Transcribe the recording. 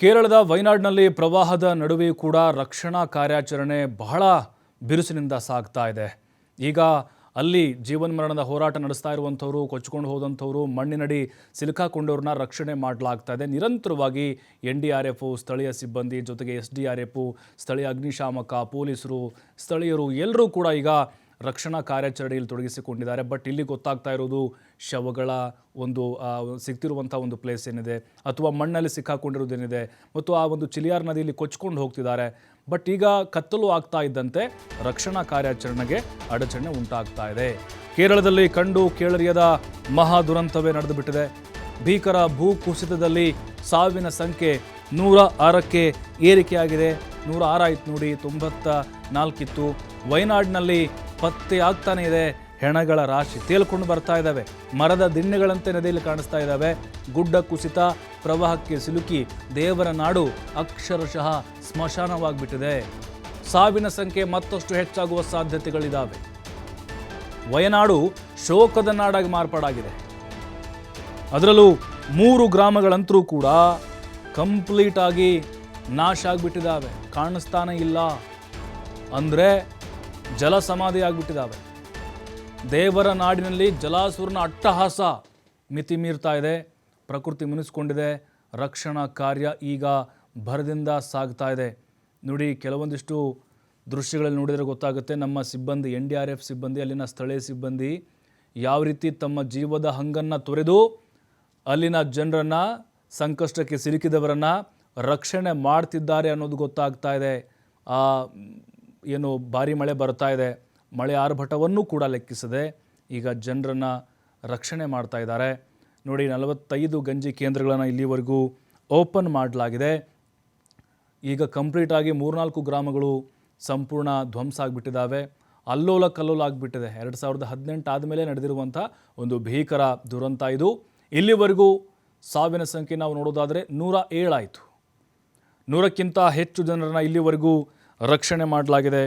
ಕೇರಳದ ವಯನಾಡ್ನಲ್ಲಿ ಪ್ರವಾಹದ ನಡುವೆಯೂ ಕೂಡ ರಕ್ಷಣಾ ಕಾರ್ಯಾಚರಣೆ ಬಹಳ ಬಿರುಸಿನಿಂದ ಸಾಗ್ತಾ ಇದೆ. ಈಗ ಅಲ್ಲಿ ಜೀವನ್ಮರಣದ ಹೋರಾಟ ನಡೆಸ್ತಾ ಇರುವಂಥವರು, ಕೊಚ್ಚಿಕೊಂಡು ಹೋದಂಥವರು, ಮಣ್ಣಿನಡಿ ಸಿಲುಕಾಕೊಂಡವ್ರನ್ನ ರಕ್ಷಣೆ ಮಾಡಲಾಗ್ತಾ ಇದೆ. ನಿರಂತರವಾಗಿ NDRF, ಸ್ಥಳೀಯ ಸಿಬ್ಬಂದಿ ಜೊತೆಗೆ SDRF, ಸ್ಥಳೀಯ ಅಗ್ನಿಶಾಮಕ, ಪೊಲೀಸರು, ಸ್ಥಳೀಯರು ಎಲ್ಲರೂ ಕೂಡ ಈಗ ರಕ್ಷಣಾ ಕಾರ್ಯಾಚರಣೆಯಲ್ಲಿ ತೊಡಗಿಸಿಕೊಂಡಿದ್ದಾರೆ. ಬಟ್ ಇಲ್ಲಿ ಗೊತ್ತಾಗ್ತಾ ಇರೋದು ಶವಗಳ ಒಂದು ಸಿಗ್ತಿರುವಂಥ ಒಂದು ಪ್ಲೇಸ್ ಏನಿದೆ ಅಥವಾ ಮಣ್ಣಲ್ಲಿ ಸಿಕ್ಕಾಕೊಂಡಿರೋದೇನಿದೆ ಮತ್ತು ಆ ಒಂದು ಚಿಲಿಯಾರ್ ನದಿಯಲ್ಲಿ ಕೊಚ್ಕೊಂಡು ಹೋಗ್ತಿದ್ದಾರೆ. ಬಟ್ ಈಗ ಕತ್ತಲು ಆಗ್ತಾ ಇದ್ದಂತೆ ರಕ್ಷಣಾ ಕಾರ್ಯಾಚರಣೆಗೆ ಅಡಚಣೆ ಉಂಟಾಗ್ತಾ ಇದೆ. ಕೇರಳದಲ್ಲಿ ಕಂಡು ಕೇಳರಿಯದ ಮಹಾ ದುರಂತವೇ ನಡೆದು ಬಿಟ್ಟಿದೆ. ಭೀಕರ ಭೂ ಕುಸಿತದಲ್ಲಿ ಸಾವಿನ ಸಂಖ್ಯೆ 106ಕ್ಕೆ ಏರಿಕೆಯಾಗಿದೆ. 106 ಆಯ್ತು ನೋಡಿ, 94 ಇತ್ತು. ವಯನಾಡಿನಲ್ಲಿ ಪತ್ತೆಯಾಗ್ತಾನೆ ಇದೆ. ಹೆಣಗಳ ರಾಶಿ ತೇಲ್ಕೊಂಡು ಬರ್ತಾ ಇದ್ದಾವೆ. ಮರದ ದಿಣ್ಣೆಗಳಂತೆ ನದಿಯಲ್ಲಿ ಕಾಣಿಸ್ತಾ ಇದ್ದಾವೆ. ಗುಡ್ಡ ಕುಸಿತ, ಪ್ರವಾಹಕ್ಕೆ ಸಿಲುಕಿ ದೇವರ ನಾಡು ಅಕ್ಷರಶಃ ಸ್ಮಶಾನವಾಗಿಬಿಟ್ಟಿದೆ. ಸಾವಿನ ಸಂಖ್ಯೆ ಮತ್ತಷ್ಟು ಹೆಚ್ಚಾಗುವ ಸಾಧ್ಯತೆಗಳಿದ್ದಾವೆ. ವಯನಾಡು ಶೋಕದ ನಾಡಾಗಿ ಮಾರ್ಪಾಡಾಗಿದೆ. ಅದರಲ್ಲೂ 3 ಗ್ರಾಮಗಳಂತರೂ ಕೂಡ ಕಂಪ್ಲೀಟ್ ಆಗಿ ನಾಶ ಆಗಿಬಿಟ್ಟಿದ್ದಾವೆ. ಕಾಣಿಸ್ತಾನೆ ಇಲ್ಲ ಅಂದರೆ ಜಲ ಸಮಾಧಿ ಆಗಿಬಿಟ್ಟಿದ್ದಾವೆ. ದೇವರ ನಾಡಿನಲ್ಲಿ ಜಲಾಸುರನ ಅಟ್ಟಹಾಸ ಮಿತಿ ಮೀರ್ತಾ ಇದೆ. ಪ್ರಕೃತಿ ಮುನಿಸ್ಕೊಂಡಿದೆ. ರಕ್ಷಣಾ ಕಾರ್ಯ ಈಗ ಭರದಿಂದ ಸಾಗ್ತಾ ಇದೆ. ನೋಡಿ, ಕೆಲವೊಂದಿಷ್ಟು ದೃಶ್ಯಗಳಲ್ಲಿ ನೋಡಿದರೆ ಗೊತ್ತಾಗುತ್ತೆ. ನಮ್ಮ ಸಿಬ್ಬಂದಿ, NDRF ಸಿಬ್ಬಂದಿ, ಅಲ್ಲಿನ ಸ್ಥಳೀಯ ಸಿಬ್ಬಂದಿ ಯಾವ ರೀತಿ ತಮ್ಮ ಜೀವದ ಹಂಗನ್ನು ತೊರೆದು ಅಲ್ಲಿನ ಜನರನ್ನು, ಸಂಕಷ್ಟಕ್ಕೆ ಸಿಲುಕಿದವರನ್ನು ರಕ್ಷಣೆ ಮಾಡ್ತಿದ್ದಾರೆ ಅನ್ನೋದು ಗೊತ್ತಾಗ್ತಾ ಇದೆ. ಏನು ಭಾರಿ ಮಳೆ ಬರ್ತಾ ಇದೆ, ಮಳೆ ಆರ್ಭಟವನ್ನು ಕೂಡ ಲೆಕ್ಕಿಸದೆ ಈಗ ಜನರನ್ನು ರಕ್ಷಣೆ ಮಾಡ್ತಾ ಇದ್ದಾರೆ. ನೋಡಿ, 45 ಗಂಜಿ ಕೇಂದ್ರಗಳನ್ನು ಇಲ್ಲಿವರೆಗೂ ಓಪನ್ ಮಾಡಲಾಗಿದೆ. ಈಗ ಕಂಪ್ಲೀಟಾಗಿ 3-4 ಗ್ರಾಮಗಳು ಸಂಪೂರ್ಣ ಧ್ವಂಸ ಆಗಿಬಿಟ್ಟಿದ್ದಾವೆ. ಅಲ್ಲೋಲ ಕಲ್ಲೋಲ ಆಗಿಬಿಟ್ಟಿದೆ. 2018 ಆದಮೇಲೆ ನಡೆದಿರುವಂಥ ಒಂದು ಭೀಕರ ದುರಂತ ಇದು. ಇಲ್ಲಿವರೆಗೂ ಸಾವಿನ ಸಂಖ್ಯೆ ನಾವು ನೋಡೋದಾದರೆ 107 ಆಯಿತು. 100ಕ್ಕಿಂತ ಹೆಚ್ಚು ಜನರನ್ನು ಇಲ್ಲಿವರೆಗೂ ರಕ್ಷಣೆ ಮಾಡಲಾಗಿದೆ.